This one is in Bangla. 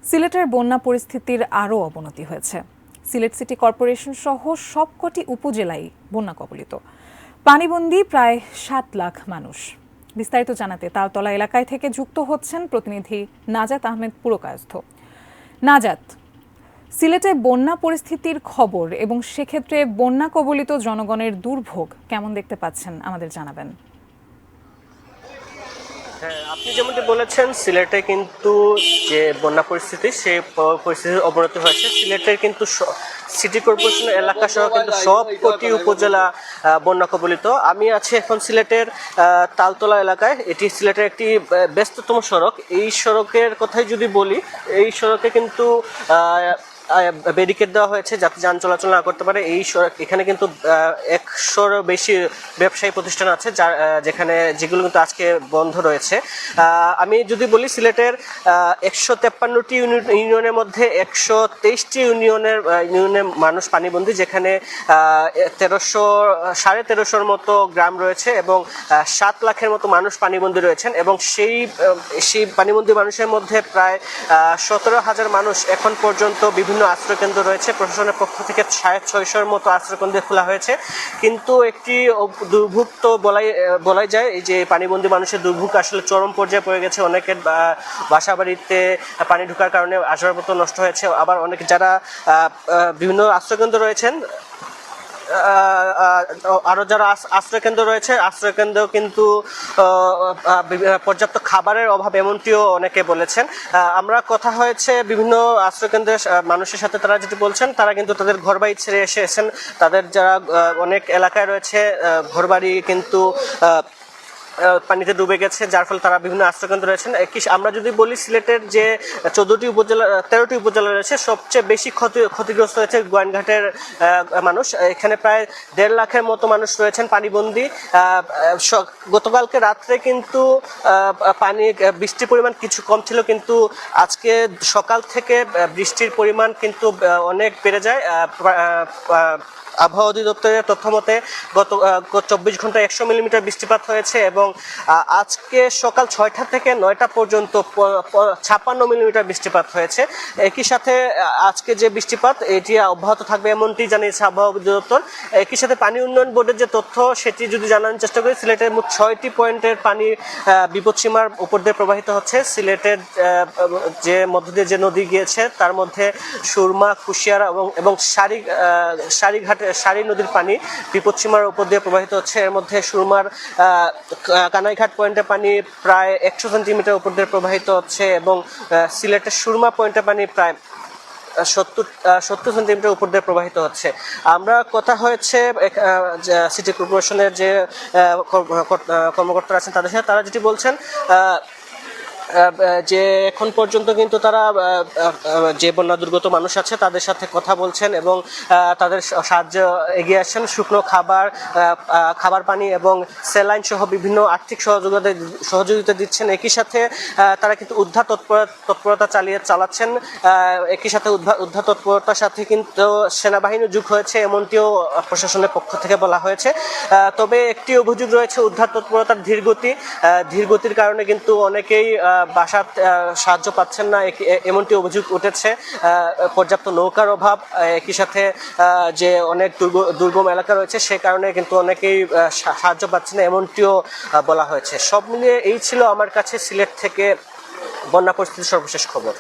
সিলেটের বন্যা পরিস্থিতির আরও অবনতি হয়েছে। সিলেট সিটি কর্পোরেশন সহ সবকটি উপজেলায় বন্যা কবলিত। পানিবন্দী প্রায় ৭ লাখ মানুষ। বিস্তারিত জানাতে তালতলা এলাকায় থেকে যুক্ত হচ্ছেন প্রতিনিধি নাজাত আহমেদ পুরকায়স্থ। নাজাত, সিলেটে বন্যা পরিস্থিতির খবর এবং সেক্ষেত্রে বন্যা কবলিত জনগণের দুর্ভোগ কেমন দেখতে পাচ্ছেন আমাদের জানাবেন। হ্যাঁ, আপনি যেমনটি বলেছেন, সিলেটে কিন্তু যে বন্যা পরিস্থিতি সেই পরিস্থিতির অবনতি হয়েছে। সিলেটের কিন্তু সিটি কর্পোরেশন এলাকা সহ কিন্তু সবকটি উপজেলা বন্যা কবলিত। আমি আছি এখন সিলেটের তালতলা এলাকায়। এটি সিলেটের একটি ব্যস্ততম সড়ক। এই সড়কের কথাই যদি বলি, এই সড়কে কিন্তু ব্যারিকেড দেওয়া হয়েছে যাতে যান চলাচল না করতে পারে। এই এখানে কিন্তু 100-র বেশি ব্যবসায়ী প্রতিষ্ঠান আছে যেখানে যেগুলো কিন্তু আজকে বন্ধ রয়েছে। আমি যদি বলি, সিলেটের 153টি ইউনিয়নের মধ্যে 123টি ইউনিয়নে মানুষ পানিবন্দী, যেখানে 1300-1350-র মতো গ্রাম রয়েছে এবং 7 লাখের মতো মানুষ পানিবন্দী রয়েছেন। এবং সেই পানিবন্দী মানুষের মধ্যে প্রায় 17,000 মানুষ এখন পর্যন্ত বিভিন্ন আশ্রয়কেন্দ্র রয়েছে। প্রশাসনের পক্ষ থেকে 650-র মতো আশ্রয়কেন্দ্র খোলা হয়েছে। কিন্তু একটি দুর্ভোগ তো বলাই যায়, এই যে পানিবন্দী মানুষের দুর্ভোগ আসলে চরম পর্যায়ে পড়ে গেছে। অনেকের বাসা বাড়িতে পানি ঢোকার কারণে আসবাবপত্র নষ্ট হয়েছে। আবার অনেক যারা বিভিন্ন আশ্রয়কেন্দ্র রয়েছেন, আরো যারা আশ্রয়কেন্দ্র রয়েছে, আশ্রয়কেন্দ্র কিন্তু পর্যাপ্ত খাবারের অভাব, এমনটিও অনেকে বলেছেন। আমরা কথা হয়েছে বিভিন্ন আশ্রয়কেন্দ্রের মানুষের সাথে, তারা যেটি বলছেন, তারা কিন্তু তাদের ঘরবাড়ি ছেড়ে এসেছেন। তাদের যারা অনেক এলাকায় রয়েছে ঘরবাড়ি কিন্তু পানিতে ডুবে গেছে, যার ফলে তারা বিভিন্ন আশ্রয়কেন্দ্র রয়েছেন। আমরা যদি বলি, সিলেটের যে 13টি উপজেলা রয়েছে, সবচেয়ে বেশি ক্ষতিগ্রস্ত হয়েছে গোয়াইনঘাটের মানুষ। এখানে প্রায় 1.5 লাখের মতো মানুষ রয়েছেন পানিবন্দী। গতকালকে রাত্রে কিন্তু বৃষ্টির পরিমাণ কিছু কম ছিল, কিন্তু আজকে সকাল থেকে বৃষ্টির পরিমাণ কিন্তু অনেক বেড়ে যায়। আবহাওয়া অধিদপ্তরের তথ্য মতে গত 24 ঘন্টায় 100 মিলিমিটার বৃষ্টিপাত হয়েছে এবং আজকে সকাল 6টা থেকে 9টা পর্যন্ত 56 মিলিমিটার বৃষ্টিপাত হয়েছে। একই সাথে আজকে যে বৃষ্টিপাত এটি অব্যাহত থাকবে এমনটি জানিয়েছে আবহাওয়া অধিদপ্তর। একই সাথে পানি উন্নয়ন বোর্ডের যে তথ্য সেটি যদি জানানোর চেষ্টা করি, সিলেটের মোট 6টি পয়েন্টের পানি বিপদসীমার উপর দিয়ে প্রবাহিত হচ্ছে। সিলেটের যে মধ্য দিয়ে যে নদী গিয়েছে তার মধ্যে সুরমা, কুশিয়ারা এবং সারি নদীর পানি বিপদসীমার উপর দিয়ে প্রবাহিত হচ্ছে। এর মধ্যে সুরমার কানাইঘাট পয়েন্টে পানি প্রায় 100 সেন্টিমিটার উপর দিয়ে প্রবাহিত হচ্ছে এবং সিলেটের সুরমা পয়েন্টে পানি প্রায় 70 সেন্টিমিটার উপর দিয়ে প্রবাহিত হচ্ছে। আমরা কথা হয়েছে সিটি কর্পোরেশনের যে কর্মকর্তারা আছেন তাদের সাথে, তারা যেটি বলছেন যে এখন পর্যন্ত কিন্তু তারা যে বন্যা দুর্গত মানুষ আছে তাদের সাথে কথা বলছেন এবং তাদের সাহায্য এগিয়ে আসছেন। শুকনো খাবার পানি এবং স্যালাইন সহ বিভিন্ন আর্থিক সহযোগিতা দিচ্ছেন। একই সাথে তারা কিন্তু উদ্ধার তৎপরতা চালাচ্ছেন। একই সাথে উদ্ধার তৎপরতার সাথে কিন্তু সেনাবাহিনী যোগ হয়েছে, এমনটিও প্রশাসনের পক্ষ থেকে বলা হয়েছে। তবে একটি অভিযোগ রয়েছে, উদ্ধার তৎপরতার ধীরগতির কারণে কিন্তু অনেকেই বাসার সাহায্য পাচ্ছেন না, এমনটি অভিযোগ উঠেছে। পর্যাপ্ত নৌকার অভাব, একই সাথে যে অনেক দুর্গম এলাকা রয়েছে সে কারণে কিন্তু অনেকেই সাহায্য পাচ্ছেন না, এমনটিও বলা হয়েছে। সব মিলিয়ে এই ছিল আমার কাছে সিলেট থেকে বন্যা পরিস্থিতির সর্বশেষ খবর।